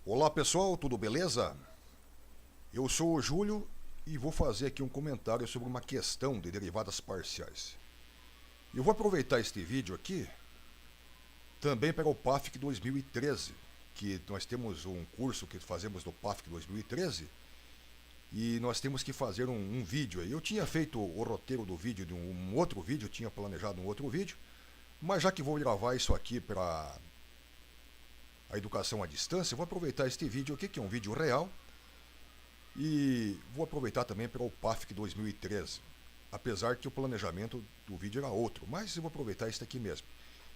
Olá pessoal, tudo beleza? Eu sou o Júlio e vou fazer aqui um comentário sobre uma questão de derivadas parciais. Eu vou aproveitar este vídeo aqui também para o PAFIC 2013, que nós temos um curso que fazemos no PAFIC 2013 e nós temos que fazer um vídeo aí. Eu tinha feito o roteiro do vídeo de um outro vídeo, tinha planejado um outro vídeo, mas já que vou gravar isso aqui para a educação à distância, eu vou aproveitar este vídeo aqui, que é um vídeo real, e vou aproveitar também para o PAFIC 2013, apesar que o planejamento do vídeo era outro, mas eu vou aproveitar este aqui mesmo.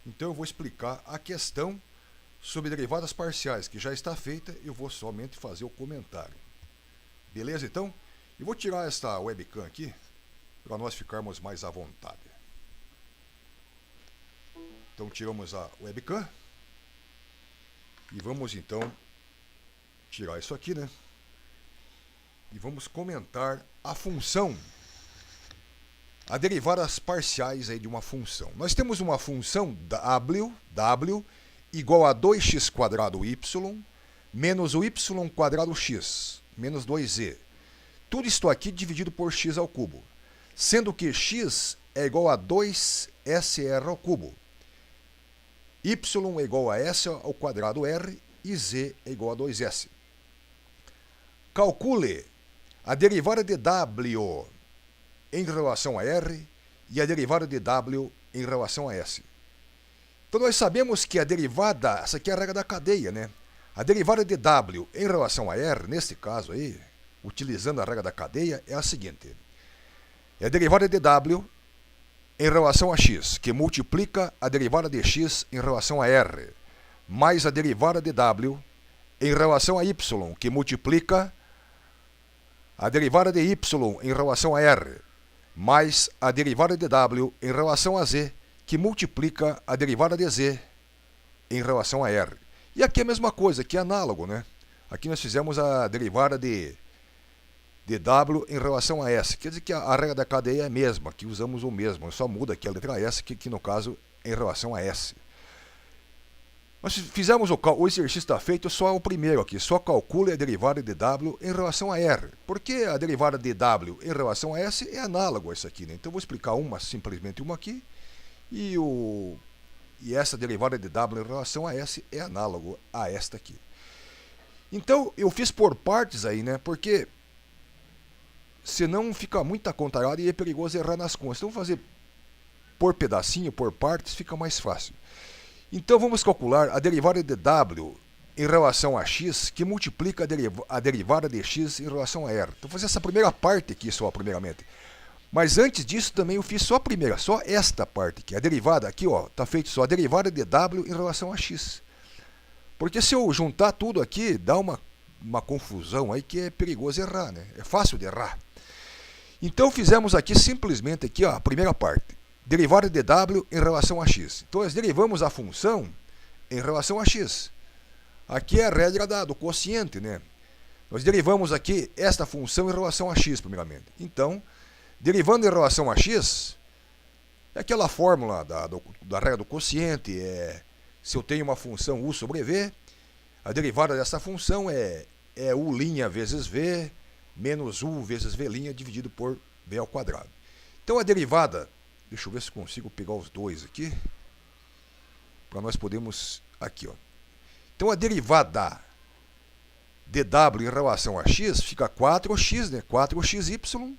Então eu vou explicar a questão sobre derivadas parciais, que já está feita, eu vou somente fazer o comentário. Beleza então? Eu vou tirar esta webcam aqui, para nós ficarmos mais à vontade. Então tiramos a webcam. E vamos então tirar isso aqui, né? E vamos comentar a função, a derivadas parciais aí de uma função. Nós temos uma função w igual a 2x² y menos o y² x menos 2z. Tudo isto aqui dividido por x ao cubo, sendo que x é igual a 2sr ao cubo. Y é igual a S ao quadrado R e Z é igual a 2S. Calcule a derivada de W em relação a R e a derivada de W em relação a S. Então nós sabemos que a derivada, essa aqui é a regra da cadeia, né? A derivada de W em relação a R, nesse caso aí, utilizando a regra da cadeia, é a seguinte. É a derivada de W em relação a x, que multiplica a derivada de x em relação a r, mais a derivada de w em relação a y, que multiplica a derivada de y em relação a r, mais a derivada de w em relação a z, que multiplica a derivada de z em relação a r. E aqui é a mesma coisa, aqui é análogo, né? Aqui nós fizemos a derivada de W em relação a S. Quer dizer que a regra da cadeia é a mesma, aqui usamos o mesmo, só muda aqui a letra S, que no caso é em relação a S. Nós fizemos o exercício está feito, só o primeiro aqui, só calcule a derivada de W em relação a R. Porque a derivada de W em relação a S é análogo a isso aqui, né? Então eu vou explicar simplesmente uma aqui, e essa derivada de W em relação a S é análogo a esta aqui. Então eu fiz por partes aí, né? Porque senão fica muito acontalhado e é perigoso errar nas contas. Então, fazer por pedacinho, por partes, fica mais fácil. Então, vamos calcular a derivada de W em relação a x, que multiplica a derivada de x em relação a r. Então, vou fazer essa primeira parte aqui só, primeiramente. Mas antes disso, também eu fiz só a primeira, só esta parte aqui. A derivada aqui, ó, está feito só a derivada de W em relação a x. Porque se eu juntar tudo aqui, dá uma confusão aí que é perigoso errar, né? É fácil de errar. Então fizemos aqui simplesmente aqui, ó, a primeira parte. Derivada de W em relação a x. Então nós derivamos a função em relação a x. Aqui é a regra do quociente, né? Nós derivamos aqui esta função em relação a x, primeiramente. Então, derivando em relação a x, é aquela fórmula da regra do quociente, se eu tenho uma função u sobre v, a derivada dessa função é u' vezes v, menos u vezes v' dividido por v ao quadrado. Então a derivada, deixa eu ver se consigo pegar os dois aqui, para nós podermos, aqui ó. Então a derivada de w em relação a x fica 4x, né? 4xy,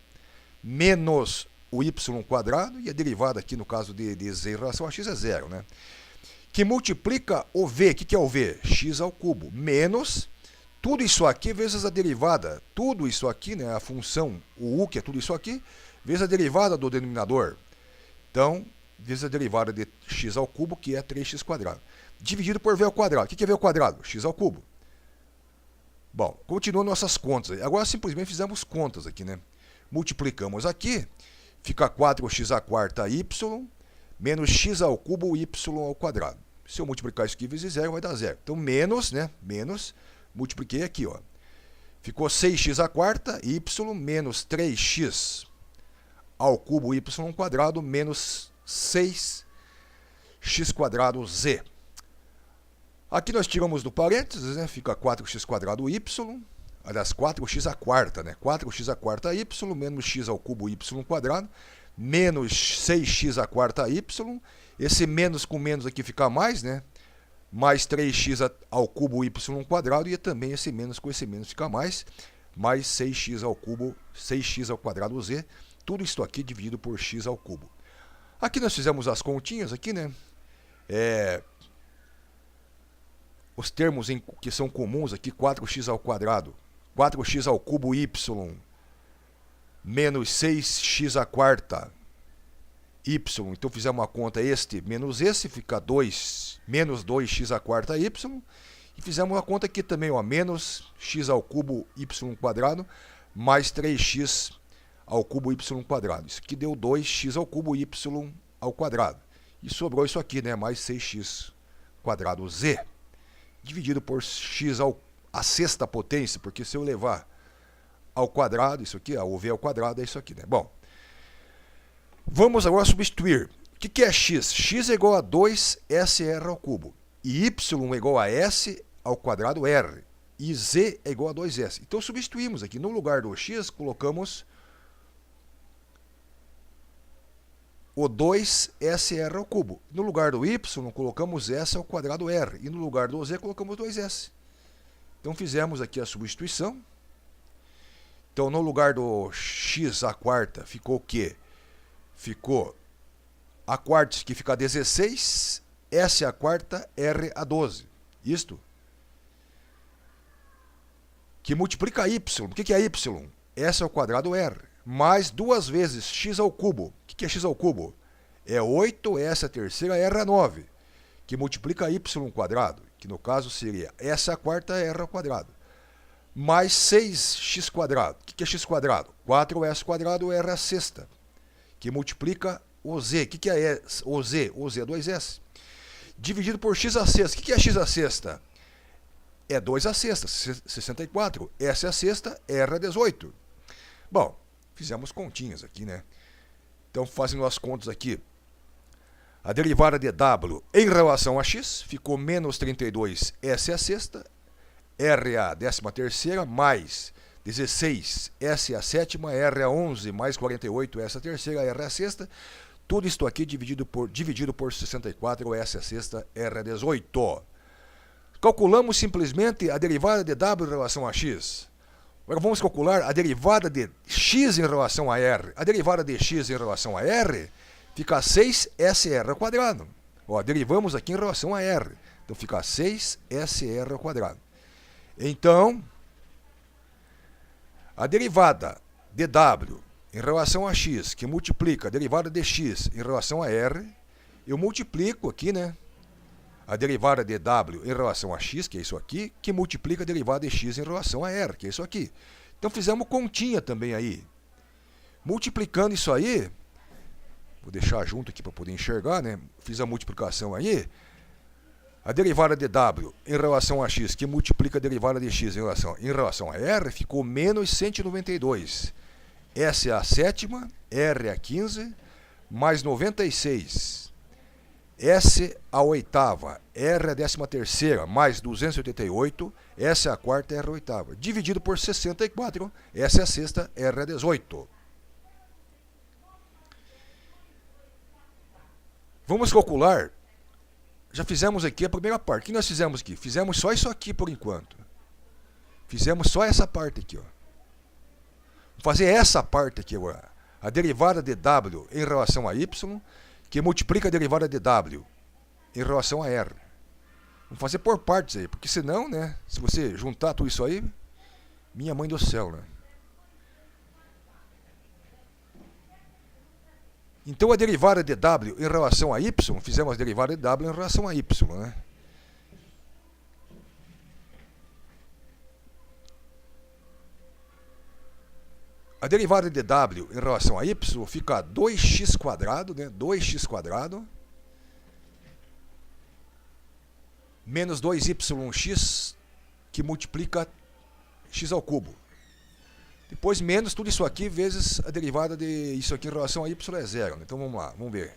menos o y², e a derivada aqui no caso de z em relação a x é zero, né? Que multiplica o v, o que é o v? X ao cubo, menos tudo isso aqui vezes a derivada, tudo isso aqui, né, a função, o u, que é tudo isso aqui, vezes a derivada do denominador. Então, vezes a derivada de x ao cubo, que é 3x², dividido por v ao quadrado. O que é v ao quadrado? X ao cubo. Bom, continuam nossas contas. Agora simplesmente fizemos contas aqui, né? Multiplicamos aqui, fica 4x² y, menos x ao cubo y ao quadrado. Se eu multiplicar isso aqui vezes zero, vai dar zero. Então, menos, né, menos, multipliquei aqui, ó. Ficou 6x² y menos 3x ao cubo y² menos 6x² z. Aqui nós tiramos do parênteses, né? Fica 4x² y, aliás, 4x à quarta, né? 4x à quarta y menos x ao cubo y² menos 6x à quarta y. Esse menos com menos aqui fica mais, né? Mais 3x ao cubo y² e também esse menos com esse menos fica mais 6x ao cubo, 6x ao quadrado z. Tudo isso aqui dividido por x ao cubo. Aqui nós fizemos as continhas aqui, né? Os termos que são comuns aqui, 4x², 4x ao cubo y menos 6x à quarta y. Então fizemos uma conta este menos esse, fica 2 menos 2x à quarta y. E fizemos uma conta aqui também, ó, menos x ao cubo y² mais 3x ao cubo y². Isso aqui deu 2x ao cubo y². E sobrou isso aqui, né, mais 6x² z. Dividido por x à sexta potência, porque se eu levar ao quadrado, isso aqui, o v ao quadrado é isso aqui, né? Bom, vamos agora substituir. O que é x? X é igual a 2sr ao cubo. E y é igual a s ao quadrado r. E z é igual a 2s. Então substituímos aqui. No lugar do x, colocamos o 2sr ao cubo. No lugar do y, colocamos s ao quadrado r. E no lugar do z, colocamos 2s. Então fizemos aqui a substituição. Então no lugar do x à quarta ficou o quê? Ficou a quarta, que fica 16, s à quarta, r a 12. Isto. Que multiplica y. O que é y? S ao quadrado r. Mais 2 vezes x ao cubo. O que é x ao cubo? É 8, s à terceira, r a 9. Que multiplica y², que no caso seria s à quarta, r ao quadrado. Mais 6x². O que é x²? 4s², r a sexta. Que multiplica o z. O que é o z? O z é 2s. Dividido por x à sexta. O que é x à sexta? É 2 à sexta, 64. S à sexta, r a 18. Bom, fizemos continhas aqui, né? Então, fazendo as contas aqui, a derivada de w em relação a x ficou menos 32 s à sexta, r a 13ª, mais 16 s à sétima, r a 11, mais 48 s à terceira, r a sexta. Tudo isto aqui dividido por 64, s à sexta, r a 18. Calculamos simplesmente a derivada de w em relação a x. Agora vamos calcular a derivada de x em relação a r. A derivada de x em relação a r fica 6sr². Ó, derivamos aqui em relação a r. Então fica 6sr². Então, a derivada de w em relação a x, que multiplica a derivada de x em relação a r, eu multiplico aqui, né? A derivada de w em relação a x, que é isso aqui, que multiplica a derivada de x em relação a r, que é isso aqui. Então fizemos continha também aí. Multiplicando isso aí, vou deixar junto aqui para poder enxergar, né? Fiz a multiplicação aí. A derivada de w em relação a x, que multiplica a derivada de x em relação a r, ficou menos 192. S à sétima, r à 15, mais 96. S à oitava, R à 13ª, mais 288, S à quarta, R à oitava. Dividido por 64, S à sexta, R à 18. Vamos calcular. Já fizemos aqui a primeira parte. O que nós fizemos aqui? Fizemos só isso aqui por enquanto. Fizemos só essa parte aqui, ó. Vou fazer essa parte aqui agora. A derivada de w em relação a y, que multiplica a derivada de w em relação a r. Vamos fazer por partes aí, porque senão, né, se você juntar tudo isso aí, minha mãe do céu, né? Então a derivada de w em relação a y, fizemos a derivada de w em relação a y, né? A derivada de w em relação a y fica 2x², né? 2x² menos 2yx, que multiplica x ao cubo. Depois menos tudo isso aqui vezes a derivada de isso aqui em relação a y é zero. Então vamos lá, vamos ver.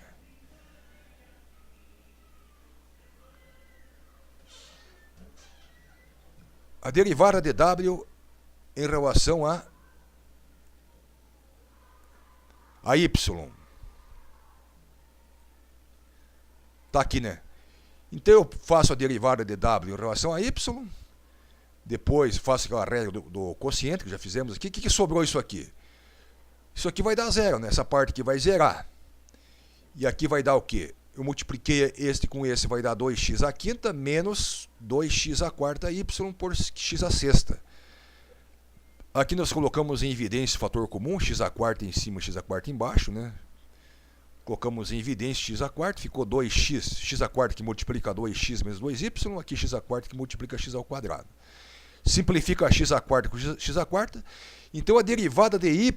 a derivada de W em relação a Y. Tá aqui, né? Então eu faço a derivada de W em relação a Y, depois faço aquela regra do quociente que já fizemos aqui. O que sobrou isso aqui? Isso aqui vai dar zero, né? Essa parte aqui vai zerar. E aqui vai dar o quê? Eu multipliquei este com esse, vai dar 2x à quinta menos 2x à quarta y por x à sexta. Aqui nós colocamos em evidência o fator comum, x à quarta em cima, x à quarta embaixo, né? Colocamos em evidência x à quarta, ficou 2x, x à quarta que multiplica 2x menos 2y, aqui x à quarta que multiplica x ao quadrado. Simplifica x à quarta com x à quarta. Então a derivada de y,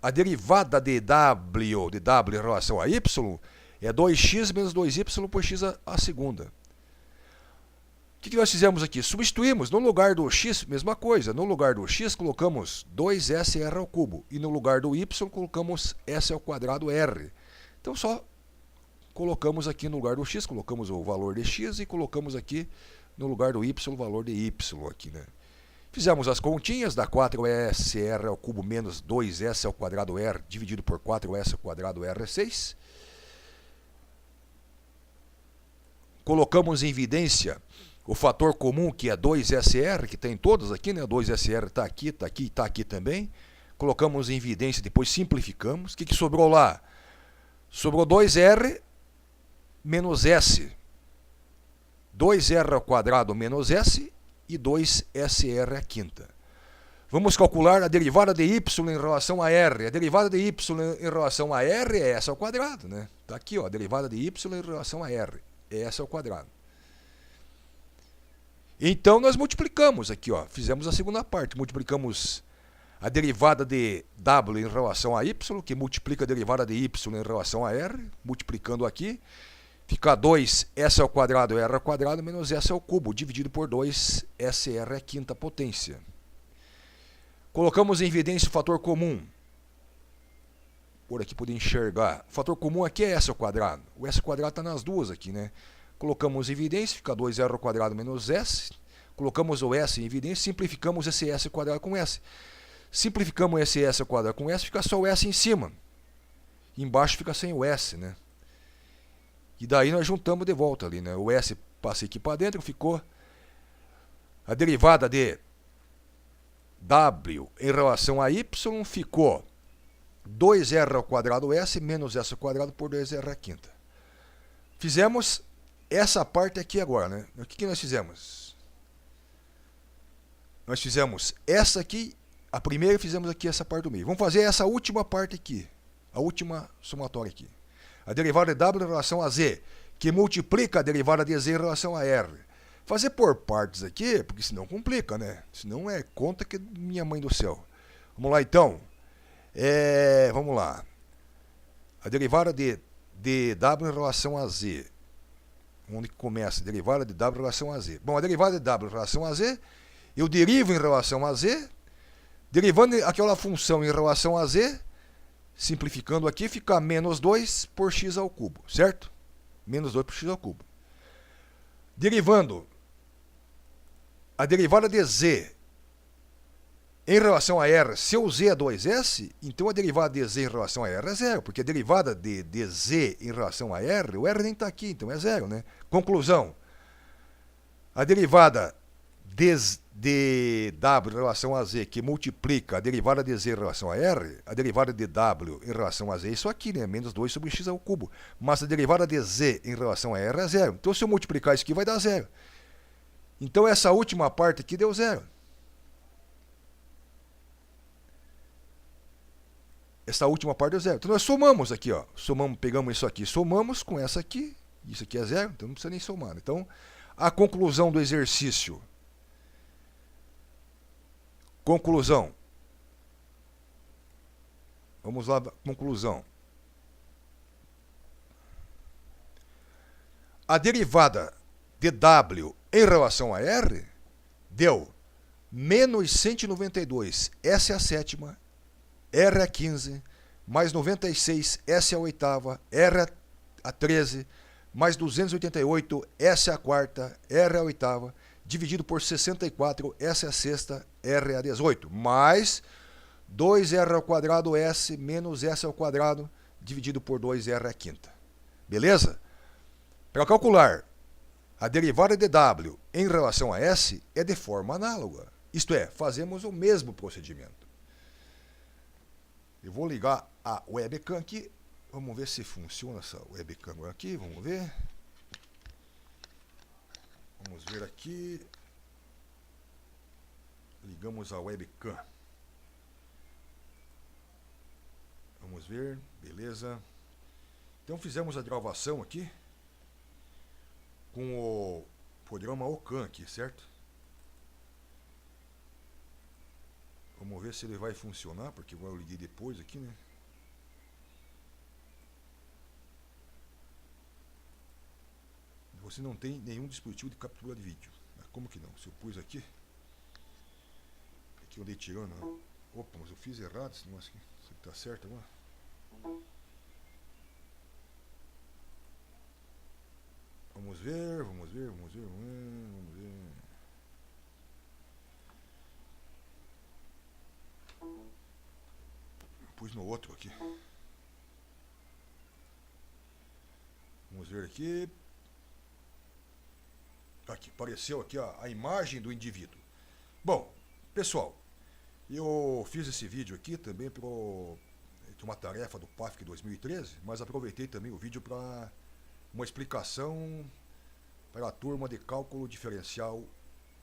a derivada de w em relação a y, é 2x menos 2y por x à segunda. O que nós fizemos aqui? Substituímos, no lugar do x, mesma coisa. No lugar do x, colocamos 2sr ao cubo. E no lugar do y, colocamos s ao quadrado r. Então, só colocamos aqui no lugar do x, colocamos o valor de x e colocamos aqui no lugar do y o valor de y. Aqui, né? Fizemos as continhas, dá 4sr ao cubo menos 2s ao quadrado r dividido por 4s ao quadrado r é 6. Colocamos em evidência o fator comum, que é 2SR, que tem todas aqui, né? 2SR está aqui, está aqui e está aqui também. Colocamos em evidência, depois simplificamos. O que sobrou lá? Sobrou 2R menos S. 2R ao quadrado menos S e 2SR à quinta. Vamos calcular a derivada de y em relação a R. A derivada de y em relação a R é S ao quadrado, né? Está aqui, ó, a derivada de y em relação a R. É S ao quadrado. Então, nós multiplicamos aqui, ó, fizemos a segunda parte. Multiplicamos a derivada de W em relação a Y, que multiplica a derivada de Y em relação a R. Multiplicando aqui, fica 2S ao quadrado, R ao quadrado, menos S ao cubo, dividido por 2SR à quinta potência. Colocamos em evidência o fator comum. Por aqui poder enxergar. O fator comum aqui é S ao quadrado. O S ao quadrado está nas duas aqui, né? Colocamos em evidência, fica 2R ao quadrado menos S. Colocamos o S em evidência, simplificamos esse S ao quadrado com S. Simplificamos esse S ao quadrado com S, fica só o S em cima. Embaixo fica sem o S, né? E daí nós juntamos de volta ali, né? O S passei aqui para dentro, ficou a derivada de W em relação a Y, ficou 2R ao quadrado S menos S ao quadrado por 2R à quinta. Fizemos essa parte aqui agora, né? O que nós fizemos? Nós fizemos essa aqui, a primeira, e fizemos aqui essa parte do meio. Vamos fazer essa última parte aqui, a última somatória aqui. A derivada de W em relação a Z, que multiplica a derivada de Z em relação a R. Fazer por partes aqui, porque senão complica, né? Senão é conta que minha mãe do céu. Vamos lá, então. Vamos lá. A derivada de W em relação a Z. Onde começa a derivada de W em relação a Z? Bom, a derivada de W em relação a Z, eu derivo em relação a Z, derivando aquela função em relação a Z, simplificando aqui, fica menos 2 por x ao cubo, certo? Menos 2 por x ao cubo. Derivando a derivada de Z em relação a R, se o Z é 2S, então a derivada de Z em relação a R é zero, porque a derivada de Z em relação a R, o R nem está aqui, então é zero, né? Conclusão, a derivada de W em relação a Z, que multiplica a derivada de Z em relação a R, a derivada de W em relação a Z é isso aqui, né? Menos 2 sobre x ao cubo. Mas a derivada de Z em relação a R é zero. Então, se eu multiplicar isso aqui, vai dar zero. Então, essa última parte aqui deu zero. Essa última parte deu zero. Então, nós somamos aqui, ó. Somamos, pegamos isso aqui, somamos com essa aqui. Isso aqui é zero, então não precisa nem somar. Então, a conclusão do exercício. Conclusão. Vamos lá, conclusão. A derivada de W em relação a R deu menos 192, S é a sétima, R é a 15, mais 96, S é a oitava, R é a 13, mais 288, S é a quarta, R é a oitava, dividido por 64, essa é a sexta, R é a 18, mais 2R ao quadrado S menos S ao quadrado, dividido por 2R é a quinta. Beleza? Para calcular a derivada de W em relação a S é de forma análoga. Isto é, fazemos o mesmo procedimento. Eu vou ligar a webcam aqui. Vamos ver se funciona essa webcam aqui. Vamos ver. Vamos ver aqui. Ligamos a webcam. Vamos ver. Beleza. Então fizemos a gravação aqui com o programa Ocam aqui, certo? Vamos ver se ele vai funcionar, porque eu liguei depois aqui, né? Você não tem nenhum dispositivo de captura de vídeo. Mas como que não? Se eu pus aqui... Aqui eu andei tirando... Opa, mas eu fiz errado esse negócio aqui. Isso aqui tá certo agora? Vamos ver, vamos ver, vamos ver, vamos ver. Pus no outro aqui. Vamos ver aqui. Aqui, apareceu aqui a imagem do indivíduo. Bom, pessoal, eu fiz esse vídeo aqui também para uma tarefa do PAFC 2013, mas aproveitei também o vídeo para uma explicação para a turma de cálculo diferencial,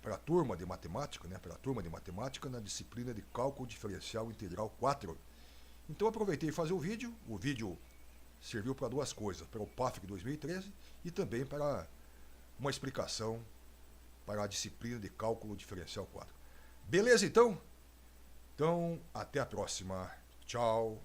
para a turma de matemática, né, para a turma de matemática na disciplina de cálculo diferencial integral 4. Então aproveitei fazer o vídeo serviu para duas coisas, para o PAFC 2013 e também para uma explicação para a disciplina de cálculo diferencial 4. Beleza então? Então, até a próxima. Tchau.